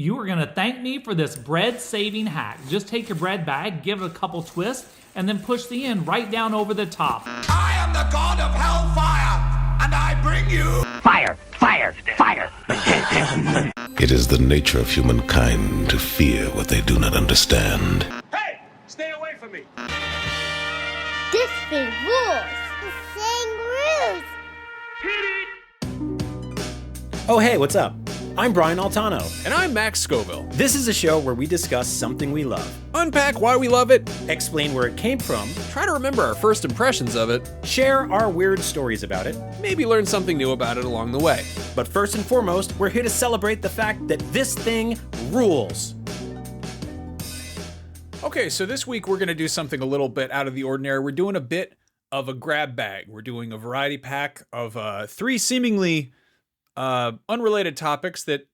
You are going to thank me for this bread-saving hack. Just take your bread bag, give it a couple twists, and then push the end right down over the top. I am the god of hellfire, and I bring you fire, fire, fire. It is the nature of humankind to fear what they do not understand. Hey, stay away from me. This thing rules. The thing rules. Oh, hey, what's up? I'm Brian Altano. And I'm Max Scoville. This is a show where we discuss something we love, Unpack why we love it, explain where it came from, try to remember our first impressions of it, share our weird stories about it, maybe learn something new about it along the way. but first and foremost, we're here to celebrate the fact that this thing rules. Okay, so this week we're going to do something a little bit out of the ordinary. We're doing a bit of a grab bag. We're doing a variety pack of three seemingly unrelated topics that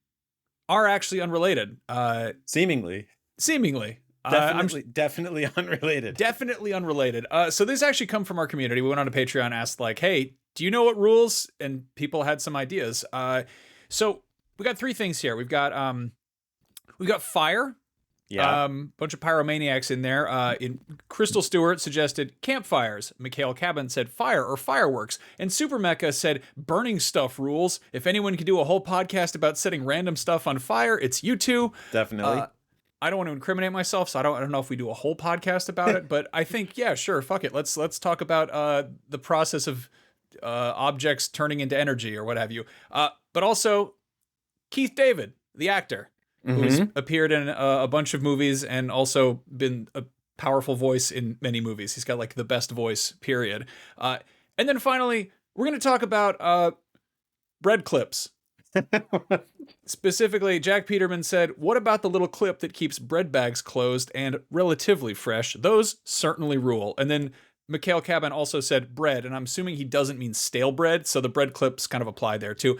are actually unrelated. Seemingly. Definitely unrelated. Definitely unrelated. So this actually come from our community. We went on to Patreon, asked like, hey, do you know what rules? And people had some ideas. So we got three things here. We've got fire. Yeah. Bunch of pyromaniacs in there. Crystal Stewart suggested campfires. Mikhail Cabin said fire or fireworks. And Super Mecha said burning stuff rules. If anyone could do a whole podcast about setting random stuff on fire, it's you two. Definitely. I don't want to incriminate myself, so I don't know if we do a whole podcast about it, but I think, yeah, sure, fuck it. Let's talk about the process of objects turning into energy or what have you. But also Keith David, the actor, who's appeared in a bunch of movies and also been a powerful voice in many movies. He's got like the best voice, period. And then finally, we're going to talk about bread clips. Specifically, Jack Peterman said, what about the little clip that keeps bread bags closed and relatively fresh? Those certainly rule. And then Mikhail Cabin also said bread, and I'm assuming he doesn't mean stale bread, so the bread clips kind of apply there too.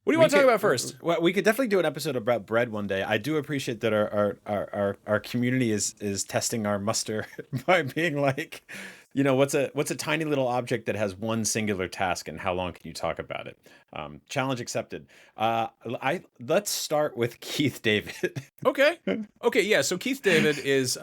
What do you want to talk about first? Well, we could definitely do an episode about bread one day. I do appreciate that our community is testing our muster by being like, you know, what's a tiny little object that has one singular task and how long can you talk about it? Challenge accepted. Let's start with Keith David. Okay, yeah. So Keith David is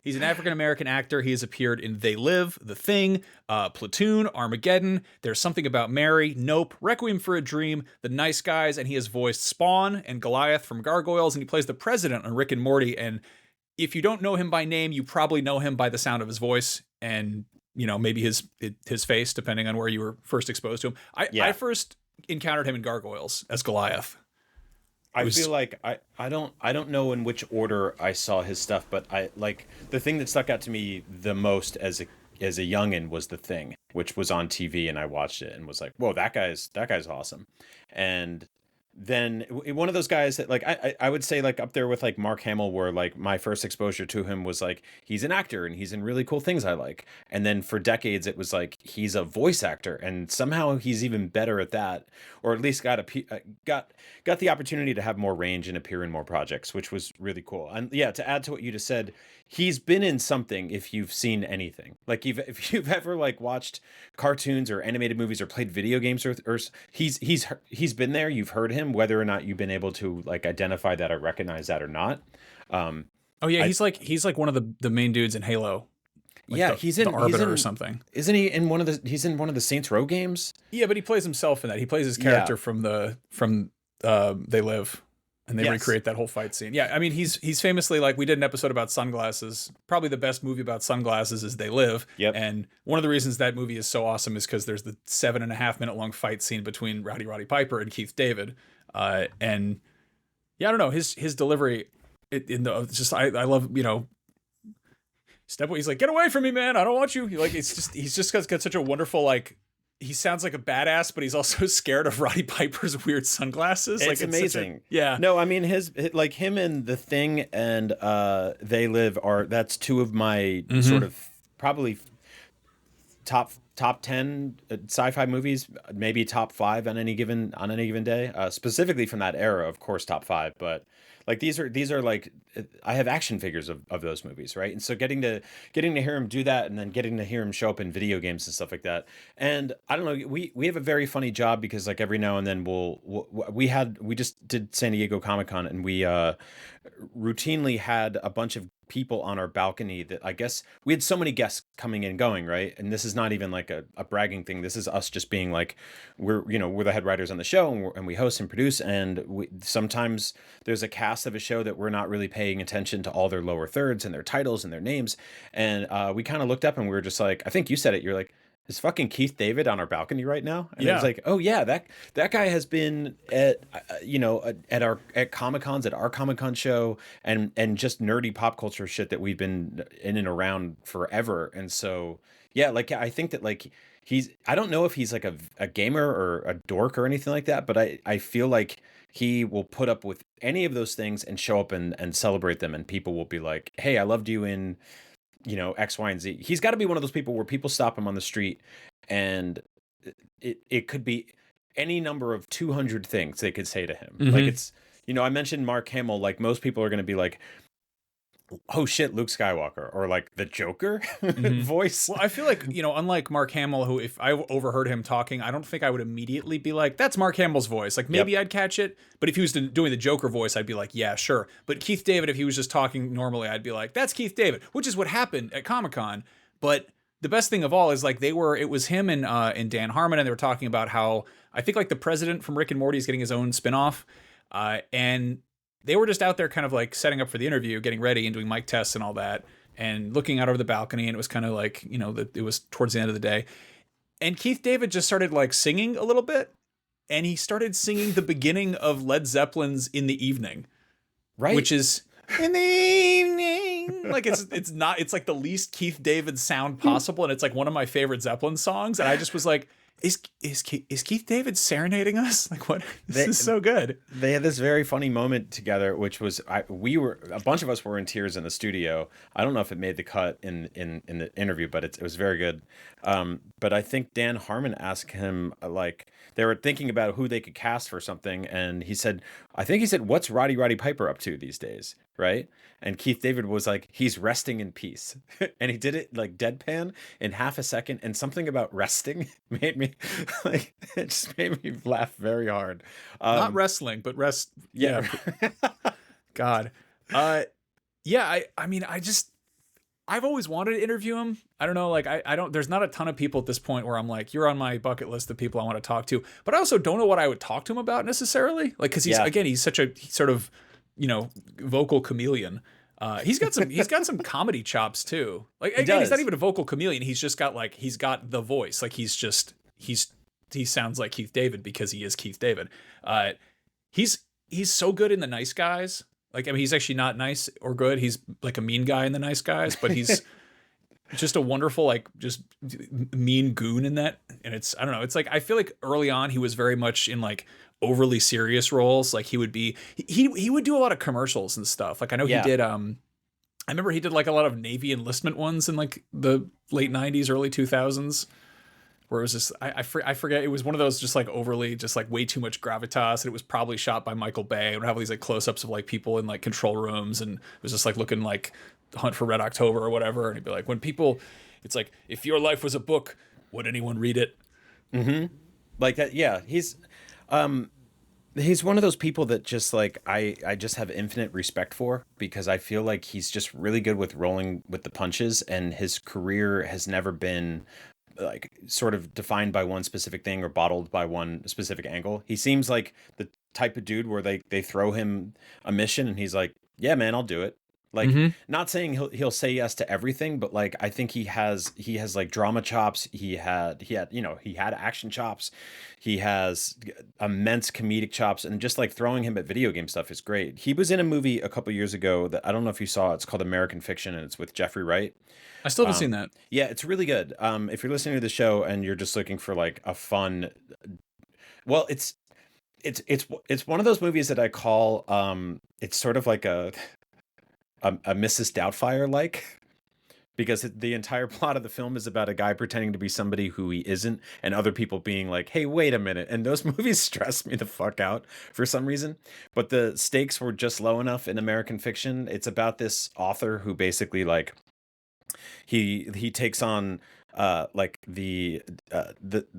he's an African-American actor. He has appeared in They Live, The Thing, Platoon, Armageddon, There's Something About Mary, Nope, Requiem for a Dream, The Nice Guys, and he has voiced Spawn and Goliath from Gargoyles, and he plays the president on Rick and Morty. And if you don't know him by name, you probably know him by the sound of his voice and, you know, maybe his face, depending on where you were first exposed to him. I first encountered him in Gargoyles as Goliath. I feel like I don't know in which order I saw his stuff, but I like the thing that stuck out to me the most as a youngin was The Thing, which was on TV, and I watched it and was like, whoa, that guy's awesome. And then one of those guys that like I would say like up there with like Mark Hamill, where like my first exposure to him was like he's an actor and he's in really cool things I like, and then for decades it was like he's a voice actor and somehow he's even better at that, or at least got the opportunity to have more range and appear in more projects, which was really cool. And yeah, to add to what you just said, he's been in something if you've seen anything. Like if you've ever like watched cartoons or animated movies or played video games, or he's been there. You've heard him, whether or not you've been able to like identify that or recognize that or not. Oh yeah, he's like one of the main dudes in Halo. Like yeah, he's in Arbiter or something. Isn't he in one of the Saints Row games? Yeah, but he plays himself in that. He plays his character from They Live, and they recreate that whole fight scene. Yeah, I mean he's famously, like, we did an episode about sunglasses. Probably the best movie about sunglasses is They Live. Yep. And one of the reasons that movie is so awesome is because there's the 7.5 minute long fight scene between Roddy Piper and Keith David. And yeah, I don't know, his delivery I love, you know, step away. He's like, get away from me, man. I don't want you. Like, he's just got such a wonderful, like, he sounds like a badass, but he's also scared of Roddy Piper's weird sunglasses. It's like, amazing. Yeah. No, I mean his like him and The Thing and They Live that's two of my sort of probably top top 10 sci-fi movies, maybe top 5 on any given day. Specifically from that era, of course, top 5. But like these are like I have action figures of those movies, right? And so getting to hear him do that, and then getting to hear him show up in video games and stuff like that. And I don't know, we have a very funny job because like every now and then we just did San Diego Comic-Con, and we routinely had a bunch of people on our balcony that I guess we had so many guests coming and going, right? And this is not even like a bragging thing. This is us just being like, we're the head writers on the show, and we host and produce, and sometimes there's a cast of a show that we're not really paying attention to all their lower thirds and their titles and their names. And we kind of looked up and we were just like, I think you said it, you're like, is fucking Keith David on our balcony right now? And I was like, oh yeah, that guy has been at at Comic-Cons, at our Comic-Con show, and just nerdy pop culture shit that we've been in and around forever. And so yeah, like I think that like I don't know if he's like a gamer or a dork or anything like that, but I feel like he will put up with any of those things and show up and celebrate them, and people will be like, hey, I loved you in X, Y, and Z. He's got to be one of those people where people stop him on the street, and it could be any number of 200 things they could say to him. Like it's, I mentioned Mark Hamill, like most people are going to be like, oh shit, Luke Skywalker, or like the Joker voice. Well, I feel like, unlike Mark Hamill, who if I overheard him talking, I don't think I would immediately be like, that's Mark Hamill's voice. Like maybe I'd catch it, but if he was doing the Joker voice, I'd be like, yeah, sure. But Keith David, if he was just talking normally, I'd be like, that's Keith David, which is what happened at Comic-Con. But the best thing of all is like it was him and Dan Harmon, and they were talking about how I think like the president from Rick and Morty is getting his own spinoff, and they were just out there kind of like setting up for the interview, getting ready and doing mic tests and all that, and looking out over the balcony. And it was kind of like, it was towards the end of the day. And Keith David just started like singing a little bit. And he started singing the beginning of Led Zeppelin's In the Evening. Right. Which is in the evening. Like it's like the least Keith David sound possible. And it's like one of my favorite Zeppelin songs. And I just was like, Is Keith David serenading us? Like what? This is so good. They had this very funny moment together, which was a bunch of us were in tears in the studio. I don't know if it made the cut in the interview, but it was very good. But I think Dan Harmon asked him like they were thinking about who they could cast for something, and he said, "What's Roddy Piper up to these days?" Right? And Keith David was like, he's resting in peace. And he did it like deadpan in half a second. And something about resting made me like, it just made me laugh very hard. Not wrestling, but rest. Yeah. God. Yeah. I've always wanted to interview him. I don't know. Like there's not a ton of people at this point where I'm like, you're on my bucket list of people I want to talk to, but I also don't know what I would talk to him about necessarily. Like, cause he's such a sort of, vocal chameleon. He's got some comedy chops too. Like again, he's not even a vocal chameleon. He's just got he's got the voice. Like he sounds like Keith David because he is Keith David. He's so good in The Nice Guys. Like, I mean, he's actually not nice or good. He's like a mean guy in The Nice Guys, but he's just a wonderful, like just mean goon in that. And I don't know. It's like, I feel like early on he was very much in like overly serious roles. Like he would do a lot of commercials and stuff. Like I know he did, I remember he did like a lot of Navy enlistment ones in like the late 90s, early 2000s, where it was just, I forget, it was one of those just like overly, just like way too much gravitas. And it was probably shot by Michael Bay. It would have all these like close-ups of like people in like control rooms. And it was just like looking like Hunt for Red October or whatever. And he'd be like, it's like, if your life was a book, would anyone read it? Mm-hmm. Like that. Yeah. He's one of those people that just like I just have infinite respect for, because I feel like he's just really good with rolling with the punches, and his career has never been like sort of defined by one specific thing or bottled by one specific angle. He seems like the type of dude where they throw him a mission and he's like, yeah, man, I'll do it. Like, not saying he'll say yes to everything, but like I think he has like drama chops. He had action chops. He has immense comedic chops, and just like throwing him at video game stuff is great. He was in a movie a couple years ago that I don't know if you saw. It's called American Fiction, and it's with Jeffrey Wright. I still haven't seen that. Yeah, it's really good. If you're listening to the show and you're just looking for like a fun, well, it's one of those movies that I call it's sort of like a Mrs. Doubtfire like, because the entire plot of the film is about a guy pretending to be somebody who he isn't, and other people being like, hey, wait a minute. And those movies stress me the fuck out for some reason. But the stakes were just low enough in American fiction. It's about this author who basically like he takes on like the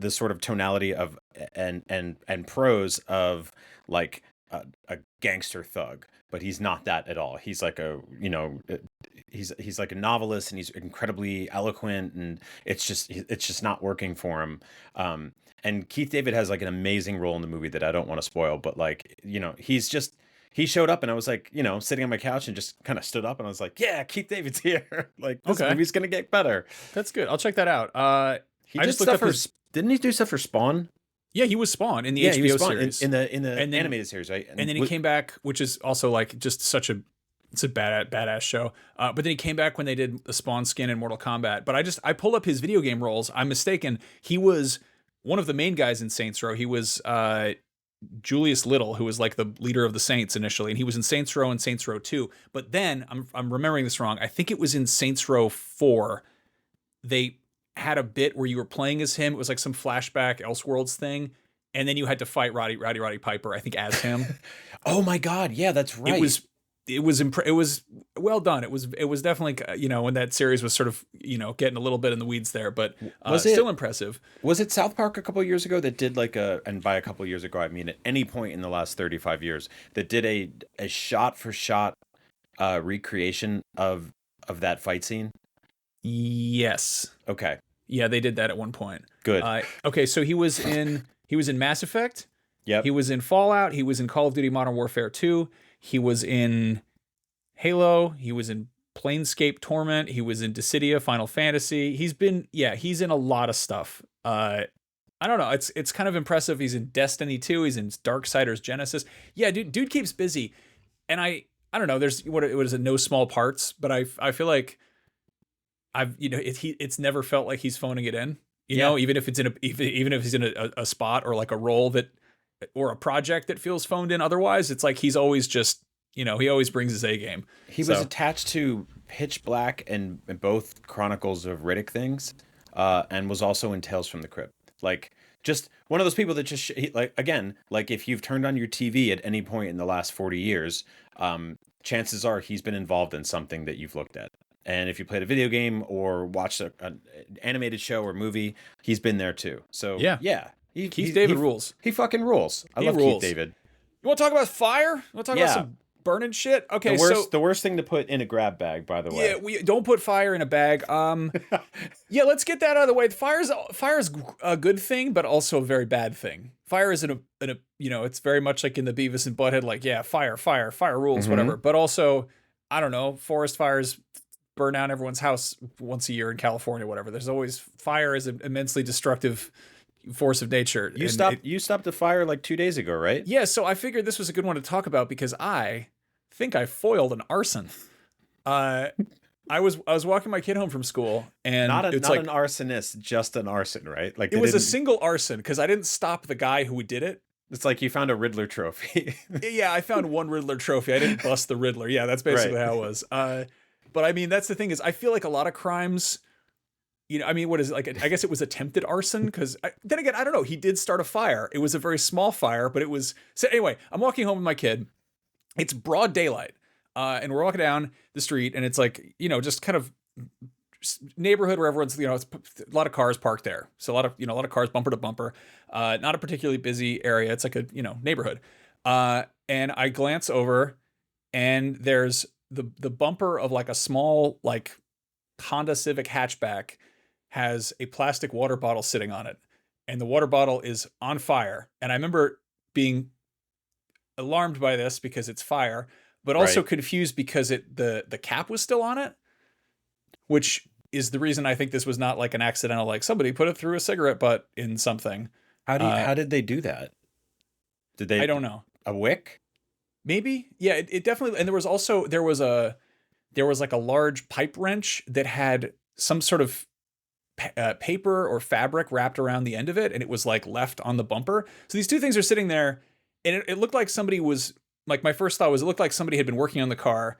sort of tonality of and prose of like a gangster thug, but he's not that at all. He's like a, you know, he's like a novelist, and he's incredibly eloquent, and it's just not working for him. And Keith David has like an amazing role in the movie that I don't want to spoil, but like, you know, he showed up, and I was like, you know, sitting on my couch and just kind of stood up, and I was like, yeah, Keith David's here. Like, this movie's gonna get better. That's good. I'll check that out. He did stuff for, didn't he do stuff for Spawn? Yeah, he was Spawn in the HBO series. In the animated series, right? And then he came back, which is also like just it's a badass show. But then he came back when they did the Spawn skin in Mortal Kombat. But I pulled up his video game roles. I'm mistaken. He was one of the main guys in Saints Row. He was Julius Little, who was like the leader of the Saints initially, and he was in Saints Row and Saints Row 2. But then I'm remembering this wrong. I think it was in Saints Row 4. They had a bit where you were playing as him. It was like some flashback Elseworlds thing, and then you had to fight Roddy Piper, I think, as him. Oh my God, yeah, that's right. It was well done. It was definitely, you know, when that series was sort of, you know, getting a little bit in the weeds there, but still impressive. Was it South Park a couple of years ago that did like and by a couple of years ago I mean at any point in the last 35 years, that did a shot for shot recreation of that fight scene? Yes. Okay. Yeah, they did that at one point. Good. Okay, so he was in Mass Effect. Yep. He was in Fallout. He was in Call of Duty Modern Warfare 2. He was in Halo. He was in Planescape Torment. He was in Dissidia, Final Fantasy. He's in a lot of stuff. I don't know. It's kind of impressive. He's in Destiny 2. He's in Darksiders Genesis. Yeah, dude keeps busy. And I don't know. There's what is it? No small parts, but I feel like it's never felt like he's phoning it in. You know, even if it's even if he's in a spot or like a role that, or a project that feels phoned in otherwise, it's like he's always just, you know, he always brings his A game. He was attached to Pitch Black and both Chronicles of Riddick things, and was also in Tales from the Crypt. Like, just one of those people that just, like, again, like if you've turned on your TV at any point in the last 40 years, chances are he's been involved in something that you've looked at. And if you played a video game or watched an animated show or movie, he's been there too. So yeah. Keith David rules. He fucking rules. I love Keith David. You want to talk about fire? You want to talk about some burning shit? Okay, the worst thing to put in a grab bag, by the way. Yeah, we don't put fire in a bag. Yeah, let's get that out of the way. Fire's a good thing, but also a very bad thing. Fire is you know, it's very much like in the Beavis and Butt-Head, like, yeah, fire rules, whatever. But also, I don't know, forest fires burn down everyone's house once a year in California, whatever. There's always, fire is an immensely destructive force of nature. You stopped a fire like 2 days ago, right? Yeah, so I figured this was a good one to talk about because I think I foiled an arson. I was walking my kid home from school, and not an arsonist, just an arson, right? Like it was a single arson because I didn't stop the guy who did it. It's like you found a Riddler trophy. Yeah, I found one Riddler trophy. I didn't bust the Riddler. Yeah, that's basically how it was. But I mean, that's the thing is, I feel like a lot of crimes, you know, I mean, what is it? Like, I guess it was attempted arson because then again, I don't know. He did start a fire. It was a very small fire, but it was, so anyway, I'm walking home with my kid. It's broad daylight. And we're walking down the street and it's like, you know, just kind of neighborhood where everyone's, you know, it's a lot of cars parked there. So a lot of cars bumper to bumper, not a particularly busy area. It's like a, you know, neighborhood. And I glance over and there's the bumper of like a small, like Honda Civic hatchback has a plastic water bottle sitting on it. And the water bottle is on fire. And I remember being alarmed by this because it's fire, but also confused because the cap was still on it, which is the reason I think this was not like an accidental, like somebody put it through a cigarette butt in something. How did they do that? I don't know. A wick? Maybe. Yeah, it definitely, and there was like a large pipe wrench that had some sort of paper or fabric wrapped around the end of it, and it was like left on the bumper. So these two things are sitting there, and it looked like somebody was, like, my first thought was it looked like somebody had been working on the car,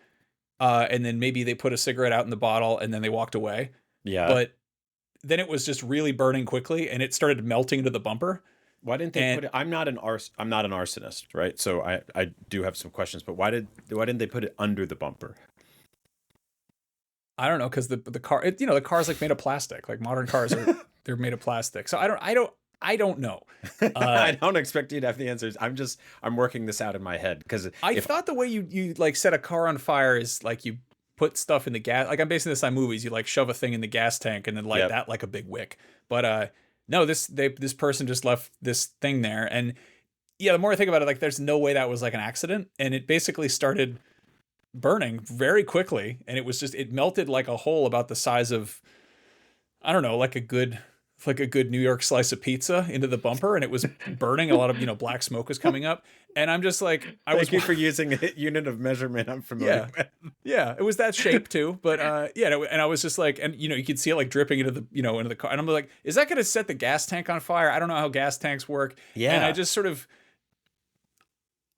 and then maybe they put a cigarette out in the bottle and then they walked away. Yeah. But then it was just really burning quickly and it started melting into the bumper. Why didn't they put it? I'm not an arsonist, right? So I do have some questions, but why didn't they put it under the bumper? I don't know, because the car, the car's like made of plastic. Like modern cars they're made of plastic. So I don't know. I don't expect you to have the answers. I'm working this out in my head because I thought the way you like set a car on fire is like you put stuff in the gas. Like I'm basing this on movies. You like shove a thing in the gas tank and then light that like a big wick. But no, this person just left this thing there, and yeah, the more I think about it, like there's no way that was like an accident, and it basically started burning very quickly, and it melted like a hole about the size of, I don't know, like a good New York slice of pizza into the bumper, and it was burning. A lot of black smoke was coming up, and I'm just like, Thank you for using a unit of measurement I'm familiar with. Yeah, it was that shape too, but and I was just like, and you could see it like dripping into the into the car, and I'm like, is that going to set the gas tank on fire? I don't know how gas tanks work. Yeah, and I just sort of,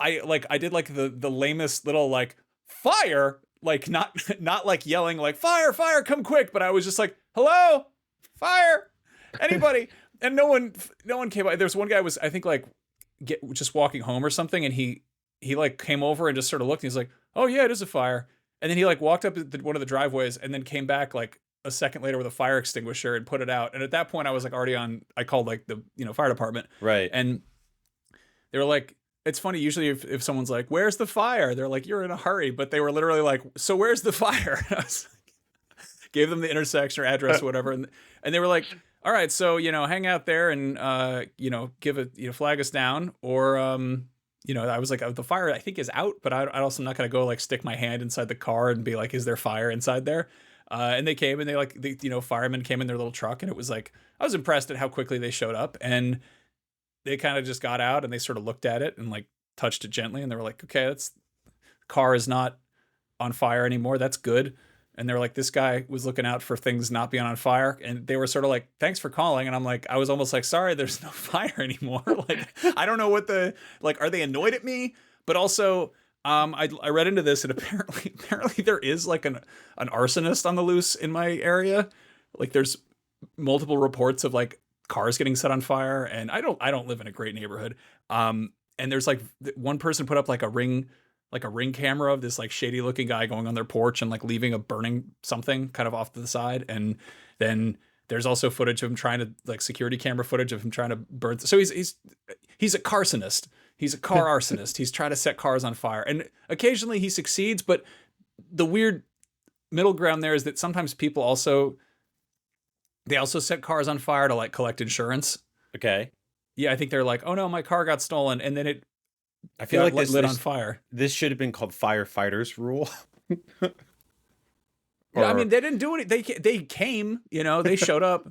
I did like the lamest little like fire, like not like yelling like fire, come quick, but I was just like, hello, fire. Anybody? And no one came by. There's one guy was, I think, like just walking home or something, and he like came over and just sort of looked, and he's like, oh yeah, it is a fire. And then he like walked up one of the driveways and then came back like a second later with a fire extinguisher and put it out. And at that point I was like already I called like the fire department. Right. And they were like, it's funny, usually if someone's like, where's the fire? They're like, you're in a hurry. But they were literally like, so where's the fire? And I was like, gave them the intersection or address or whatever. And they were like, all right, so, hang out there and, flag us down. Or, I was like, the fire I think is out, but I also am not going to go like stick my hand inside the car and be like, is there fire inside there? And they came and they firemen came in their little truck, and it was like, I was impressed at how quickly they showed up, and they kind of just got out and they sort of looked at it and like touched it gently. And they were like, okay, car is not on fire anymore. That's good. And they were like, this guy was looking out for things not being on fire. And they were sort of like, thanks for calling. And I'm like, I was almost like, sorry, there's no fire anymore. Like, I don't know what are they annoyed at me? But also, I read into this, and apparently there is like an arsonist on the loose in my area. Like there's multiple reports of like cars getting set on fire. And I don't live in a great neighborhood. And there's like one person put up like a ring camera of this like shady looking guy going on their porch and like leaving a burning something kind of off to the side. And then there's also footage of him trying to like security camera footage of him trying to burn. So he's a carcinist. He's a car arsonist. He's trying to set cars on fire, and occasionally he succeeds. But the weird middle ground there is that sometimes people also set cars on fire to like collect insurance. Okay. Yeah. I think they're like, oh no, my car got stolen. And then I feel like this lit on fire. This should have been called firefighters rule. Yeah, I mean, they didn't do it. They came, they showed up.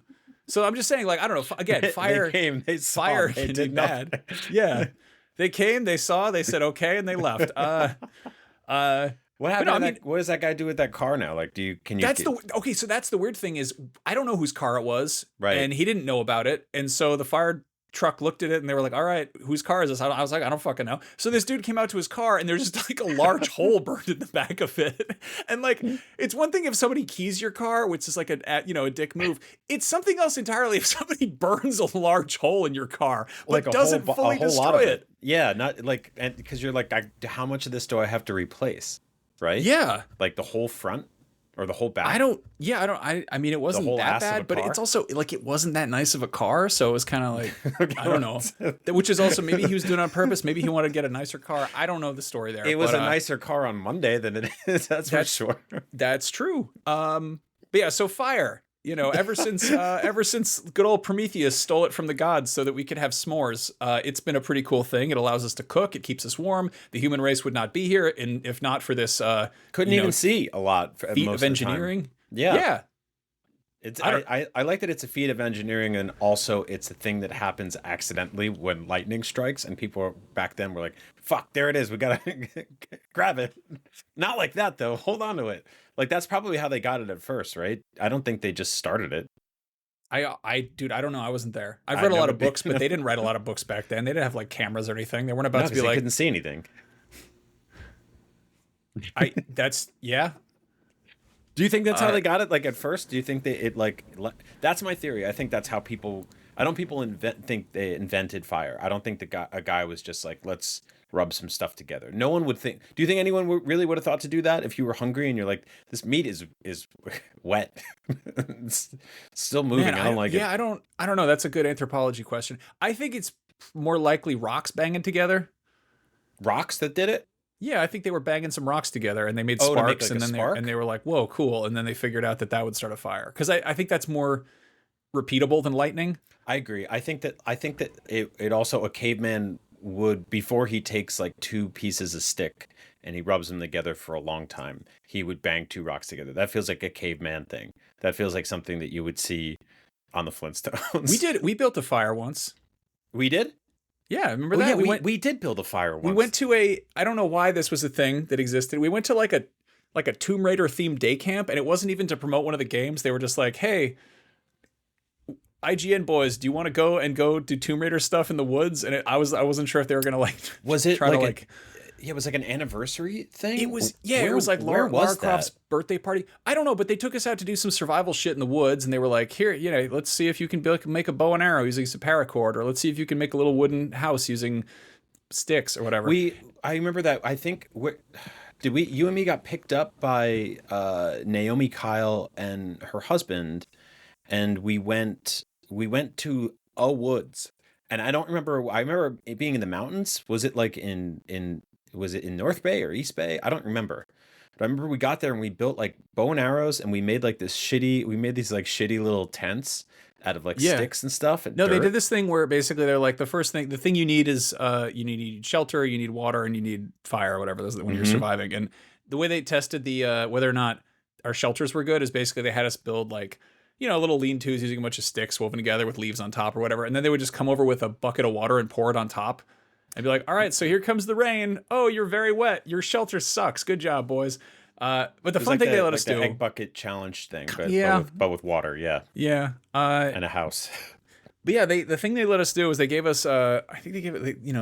So I'm just saying, like, I don't know. Again, fire. They came. They saw. Fire They can did be bad. Yeah, they came. They saw. They said okay, and they left. What happened? What does that guy do with that car now? Like, okay. So that's the weird thing is I don't know whose car it was, right? And he didn't know about it, and so the fire truck looked at it and they were like, all right, whose car is this? I was like, I don't fucking know. So this dude came out to his car and there's just like a large hole burned in the back of it. And like, it's one thing if somebody keys your car, which is like a dick move. It's something else entirely if somebody burns a large hole in your car, but like doesn't fully destroy it. Yeah, not like, and because you're like, how much of this do I have to replace? Right? Yeah. Like the whole front? Or the whole back? I mean, it wasn't that bad, but it's also like it wasn't that nice of a car. So it was kind of like, okay, I don't know. Which is also maybe he was doing it on purpose. Maybe he wanted to get a nicer car. I don't know the story there. It was a nicer car on Monday than it is. That's for sure. That's true. But yeah, so fire. Ever since good old Prometheus stole it from the gods so that we could have s'mores, it's been a pretty cool thing. It allows us to cook. It keeps us warm. The human race would not be here, and if not for this, couldn't even see a lot feat most of engineering. Of yeah. It's I like that it's a feat of engineering, and also it's a thing that happens accidentally when lightning strikes, and people back then were like, "Fuck, there it is. We gotta grab it." Not like that though. Hold on to it. Like that's probably how they got it at first, right? I don't think they just started it. Dude, I don't know. I wasn't there. I've read a lot of books, but they didn't write a lot of books back then. They didn't have like cameras or anything. They weren't about to be like, couldn't see anything. Yeah. Do you think that's how they got it? Like at first, do you think that's my theory. I think that's how people. I don't think they invented fire. I don't think a guy was just like, let's rub some stuff together. No one would think. Do you think anyone really would have thought to do that if you were hungry and you're like, this meat is wet, it's still moving. Man, I don't like it. Yeah, I don't know. That's a good anthropology question. I think it's more likely rocks banging together. Rocks that did it. Yeah, I think they were banging some rocks together and they made to make, sparks, like, and a then spark? they were like, "Whoa, cool!" And then they figured out that would start a fire. Because I think that's more repeatable than lightning. I agree. I think that it also, a caveman would, before he takes like two pieces of stick and he rubs them together for a long time, he would bang two rocks together. That feels like a caveman thing. That feels like something that you would see on the Flintstones. We built a fire once. We did? Yeah, remember Oh, that? yeah, we did build a fire once. We went to I don't know why this was a thing that existed. We went to like a Tomb Raider themed day camp, and it wasn't even to promote one of the games. They were just like, "Hey, IGN boys, do you want to go do Tomb Raider stuff in the woods?" And I wasn't sure if they were gonna Was it try like to it was like an anniversary thing? It was it was like where Lara was Croft's that? birthday party. I don't know, but they took us out to do some survival shit in the woods, and they were like, "Here, let's see if you can make a bow and arrow using some paracord, or let's see if you can make a little wooden house using sticks or whatever." I remember that. I think you and me got picked up by Naomi Kyle and her husband, and we went to a woods. And I don't remember. I remember it being in the mountains. Was it like was it in North Bay or East Bay? I don't remember. But I remember we got there and we built like bow and arrows, and we made like these shitty little tents out of like sticks and stuff. And No, dirt. they did this thing where basically they're like, the thing you need is you need shelter, you need water, and you need fire or whatever when you're surviving. And the way they tested the whether or not our shelters were good is basically they had us build like, little lean-tos using a bunch of sticks woven together with leaves on top or whatever. And then they would just come over with a bucket of water and pour it on top and be like, "All right, so here comes the rain. Oh, you're very wet. Your shelter sucks. Good job, boys." But the fun thing they let us do, the egg bucket challenge thing, Yeah. but with water, yeah, and a house. But yeah, the thing they let us do is they gave us I think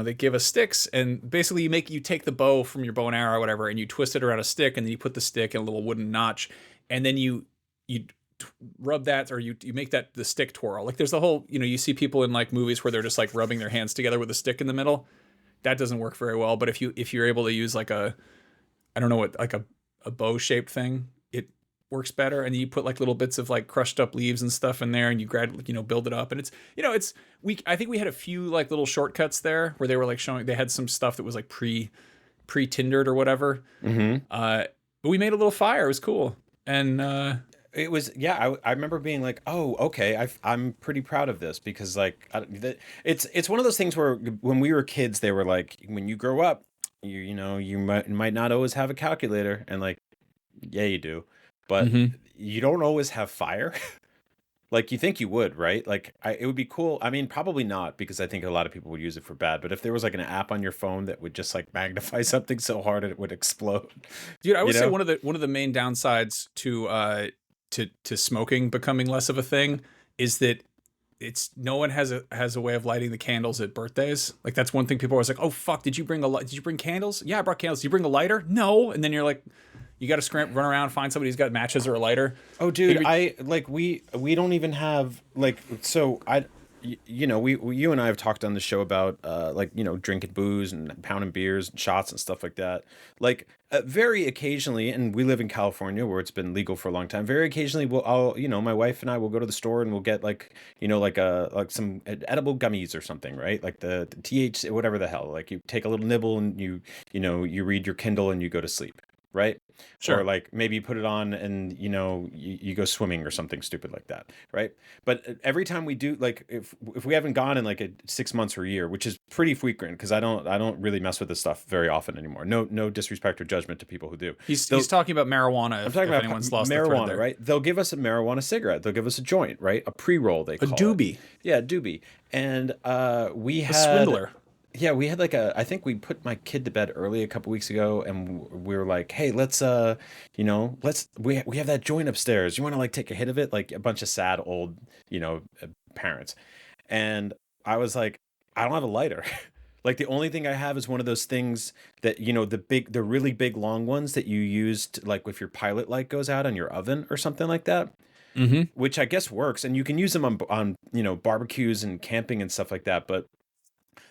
they gave us sticks, and basically you take the bow from your bow and arrow or whatever, and you twist it around a stick, and then you put the stick in a little wooden notch, and then you rub that, or you make the stick twirl. Like there's the whole, you see people in like movies where they're just like rubbing their hands together with a stick in the middle. That doesn't work very well. But if you're able to use like I don't know what, like a bow shaped thing, it works better. And you put like little bits of like crushed up leaves and stuff in there, and you build it up. And I think we had a few like little shortcuts there where they were like showing, they had some stuff that was like pre-tindered or whatever. But we made a little fire. It was cool. And it was, I remember being like, oh, okay, I'm pretty proud of this, because like it's one of those things where when we were kids, they were like, when you grow up, you might not always have a calculator, and like, yeah, you do, but you don't always have fire. Like you think you would, right? Like it would be cool. I mean, probably not, because I think a lot of people would use it for bad. But if there was like an app on your phone that would just like magnify something so hard it would explode, dude, I would say one of the main downsides to smoking becoming less of a thing is that no one has a way of lighting the candles at birthdays. Like that's one thing people are always like, "Oh fuck, did you bring candles?" "Yeah, I brought candles." "Did you bring a lighter?" "No." And then you're like, you got to run around, find somebody who's got matches or a lighter. Oh, dude, we don't even have like, so you and I have talked on the show about drinking booze and pounding beers and shots and stuff like that. Like very occasionally, and we live in California where it's been legal for a long time. Very occasionally, my wife and I will go to the store and we'll get some edible gummies or something, right? Like the THC, whatever the hell. Like you take a little nibble and you read your Kindle and you go to sleep. Right? Sure. Or like maybe you put it on and you go swimming or something stupid like that, right? But every time we do, like if we haven't gone in like 6 months or a year, which is pretty frequent, because I don't really mess with this stuff very often anymore. No disrespect or judgment to people who do. He's talking about marijuana. I'm talking about anyone's lost marijuana, the right? They'll give us a marijuana cigarette. They'll give us a joint, right? A pre-roll, they call doobie. it. Yeah, doobie. And we had a swindler. Yeah, we had I think we put my kid to bed early a couple weeks ago, and we were like, hey, we have that joint upstairs. You want to like take a hit of it? Like a bunch of sad old, parents. And I was like, I don't have a lighter. Like the only thing I have is one of those things that, the really big long ones that you used, like if your pilot light goes out on your oven or something like that, which I guess works. And you can use them on barbecues and camping and stuff like that. But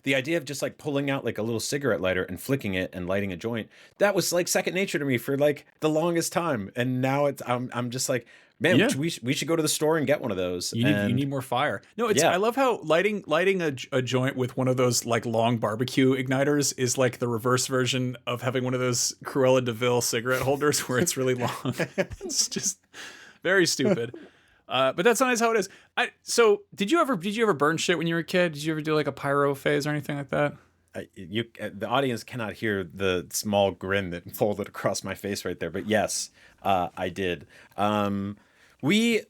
the idea of just like pulling out like a little cigarette lighter and flicking it and lighting a joint, that was like second nature to me for like the longest time. And now I'm just like, man, we should go to the store and get one of those. You need more fire. No, I love how lighting a joint with one of those like long barbecue igniters is like the reverse version of having one of those Cruella de Vil cigarette holders where it's really long. It's just very stupid. But that's not how it is. So did you ever burn shit when you were a kid? Did you ever do like a pyro phase or anything like that? The audience cannot hear the small grin that folded across my face right there, but yes, I did. We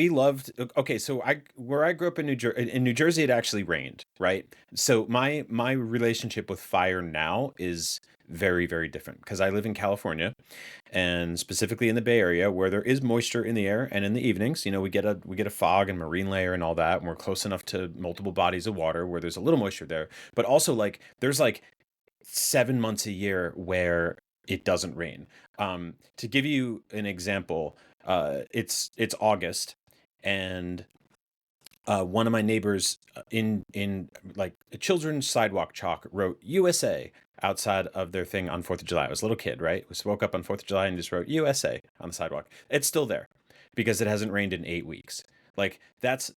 loved. Okay, so where I grew up in New Jersey, it actually rained, right? So my relationship with fire now is very, very different because I live in California, and specifically in the Bay Area, where there is moisture in the air, and in the evenings, we get a fog and marine layer and all that, and we're close enough to multiple bodies of water where there's a little moisture there, but also like there's like 7 months a year where it doesn't rain. To give you an example, it's August, and one of my neighbors in like a children's sidewalk chalk wrote USA outside of their thing on 4th of July. I was a little kid, right? I woke up on 4th of July and just wrote USA on the sidewalk. It's still there because it hasn't rained in 8 weeks. Like that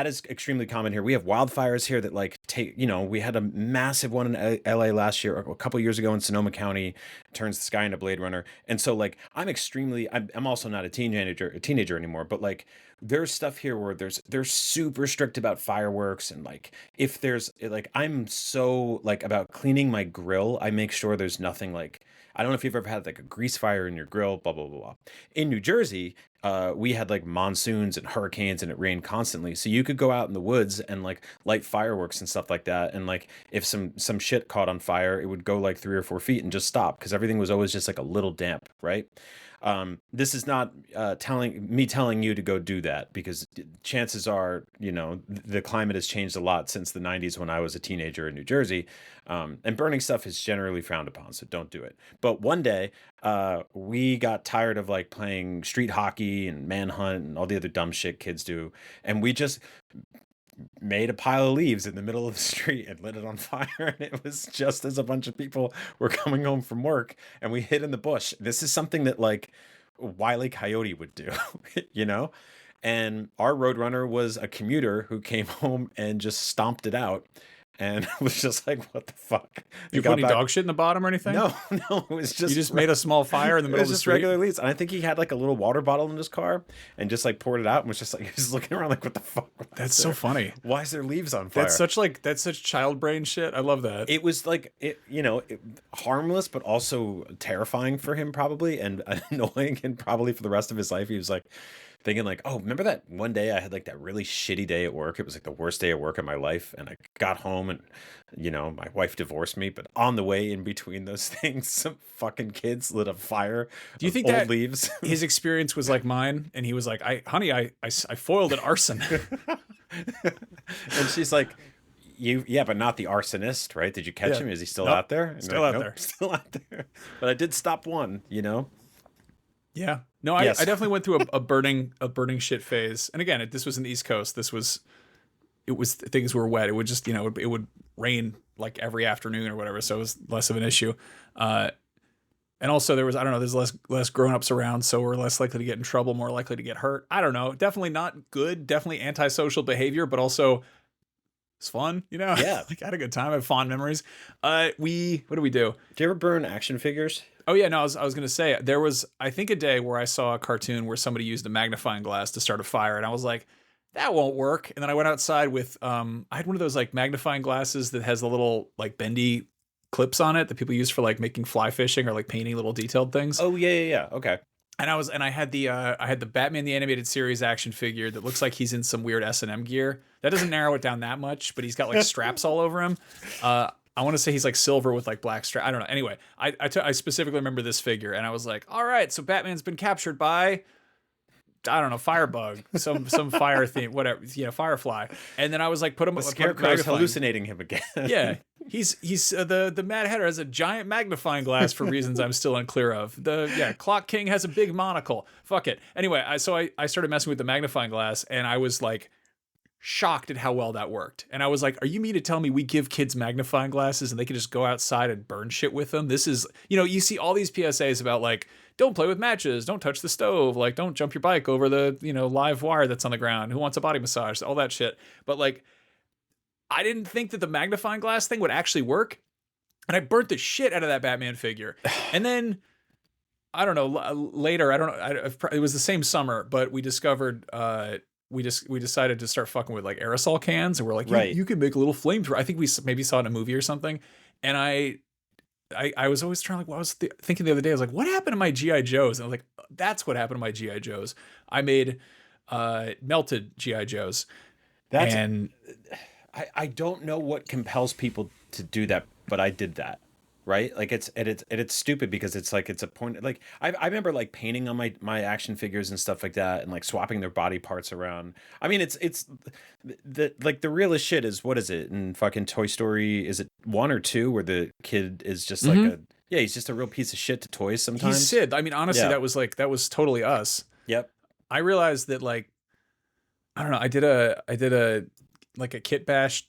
is extremely common here. We have wildfires here that like we had a massive one in LA last year, a couple years ago in Sonoma County, turns the sky into Blade Runner. And so like I'm also not a teenager anymore, but like there's stuff here where they're super strict about fireworks, and like if there's like I'm so like about cleaning my grill, I make sure there's nothing like, I don't know if you've ever had like a grease fire in your grill, blah, blah, blah, blah. In New Jersey, we had like monsoons and hurricanes, and it rained constantly. So you could go out in the woods and like light fireworks and stuff like that. And like if some shit caught on fire, it would go like 3 or 4 feet and just stop because everything was always just like a little damp, right? This is not telling you to go do that, because chances are, the climate has changed a lot since the 90s when I was a teenager in New Jersey. And burning stuff is generally frowned upon, so don't do it. But one day, we got tired of like playing street hockey and manhunt and all the other dumb shit kids do. And we just made a pile of leaves in the middle of the street and lit it on fire. And it was just as a bunch of people were coming home from work, and we hid in the bush. This is something that like Wile E. Coyote would do, and our Roadrunner was a commuter who came home and just stomped it out. And it was just like, what the fuck? You put any dog shit in the bottom or anything? No, it was just... You just made a small fire in the middle of the street? It was just regular leaves. And I think he had like a little water bottle in his car and just like poured it out and was just like, he was looking around like, what the fuck? That's so funny. Why is there leaves on fire? That's such child brain shit. I love that. It was like, harmless, but also terrifying for him probably, and annoying, and probably for the rest of his life. He was like, thinking like, oh, remember that one day I had like that really shitty day at work? It was like the worst day at work of my life. And I got home and, my wife divorced me. But on the way in between those things, some fucking kids lit a fire. Do you think old that leaves? His experience was like mine? And he was like, I foiled an arson. And she's like, yeah, but not the arsonist, right? Did you catch him? Is he still out there? Still out there. Still out there. But I did stop one, Yeah. No, Yes. I definitely went through a burning shit phase. And again, this was in the East Coast. Things were wet. It would just, it would rain like every afternoon or whatever. So it was less of an issue. And also there's less grown-ups around. So we're less likely to get in trouble, more likely to get hurt. I don't know. Definitely not good. Definitely antisocial behavior, but also it's fun, Yeah. Like I had a good time. I have fond memories. What do we do? Do you ever burn action figures? Oh yeah, no, I was going to say, there was, I think, a day where I saw a cartoon where somebody used a magnifying glass to start a fire, and I was like, that won't work. And then I went outside with, I had one of those like magnifying glasses that has the little like bendy clips on it that people use for like making fly fishing or like painting little detailed things. Oh yeah. Okay. And I had the Batman the Animated Series action figure that looks like he's in some weird S&M gear. That doesn't narrow it down that much, but he's got like straps all over him. I want to say he's like silver with like black strap. I don't know. Anyway, I specifically remember this figure, and I was like, all right, so Batman's been captured by I don't know, firebug, some fire theme, whatever, firefly. And then I was like, put him. The Scarecrow's hallucinating him again. Yeah, he's the Mad Hatter has a giant magnifying glass for reasons I'm still unclear of. Clock King has a big monocle. Fuck it. Anyway, I started messing with the magnifying glass, and I was like shocked at how well that worked. And I was like, are you mean to tell me we give kids magnifying glasses and they can just go outside and burn shit with them? This is, you see all these PSAs about like, don't play with matches, don't touch the stove, like don't jump your bike over the, live wire that's on the ground, who wants a body massage, all that shit. But like, I didn't think that the magnifying glass thing would actually work. And I burnt the shit out of that Batman figure. And then, I don't know, later, it was the same summer, but we discovered, we decided to start fucking with like aerosol cans, and we're like, you can make a little flamethrower. I think we maybe saw it in a movie or something. And I was always trying, like, I was thinking the other day, I was like, what happened to my G.I. Joes? And I was like, that's what happened to my G.I. Joes. I made melted G.I. Joes. I don't know what compels people to do that, but I did that. Right? Like it's stupid because it's like, it's a point. Like I remember like painting on my action figures and stuff like that, and like swapping their body parts around. I mean, it's the realest shit is, what is it in fucking Toy Story? Is it 1 or 2 where the kid is just like he's just a real piece of shit to toys sometimes. He's Sid. I mean, honestly, that was totally us. Yep. I realized that, like, I don't know, I did a like a kit bash